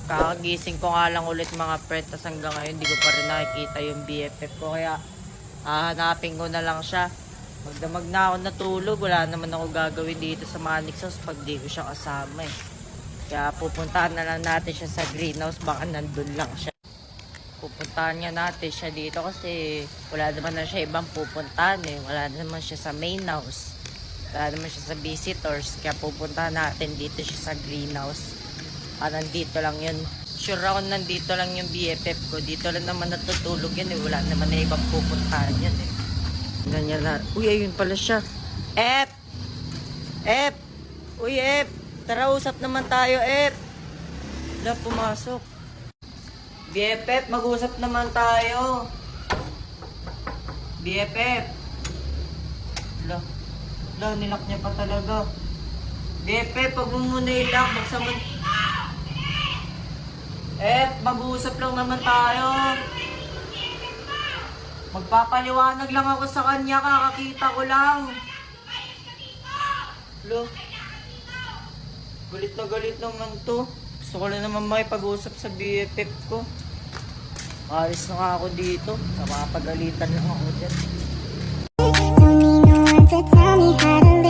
Kakagising ko nga lang ulit mga friend, tas hanggang ngayon hindi ko pa rin nakikita yung BFF ko. Kaya hahanapin ko na lang siya. Magdamag na ako natulog, wala naman ako gagawin dito sa Manix House pag di ko siya kasama eh. Kaya pupuntahan na lang natin siya sa greenhouse, baka nandun lang siya. Pupuntahan nga natin siya dito kasi wala naman na siya ibang pupuntahan eh. Wala naman siya sa main house. Wala naman siya sa visitors. Kaya pupuntahan natin dito siya sa greenhouse. Nandito lang yun. Sure ako nandito lang yung BFF ko. Dito lang naman natutulog yun eh. Wala naman na ibang pupuntahan yun eh. Ganyan na. Uy, ayun pala siya. Ep! Ep! Uy, Ep! Tara, usap naman tayo, Ep! Wala, pumasok. BFF, mag-usap naman tayo. BFF. Wala, nilak niya pa talaga. BFF, pag mo muna ilak, magsaman... mag-uusap lang naman tayo. Magpapaliwanag lang ako sa kanya, kakakita ko lang. Lo, galit na galit naman to. Gusto ko lang naman makipag-usap sa BFF ko. Alis na nga ako dito. Napapagalitan lang ako dyan. Don't need no one to tell me how to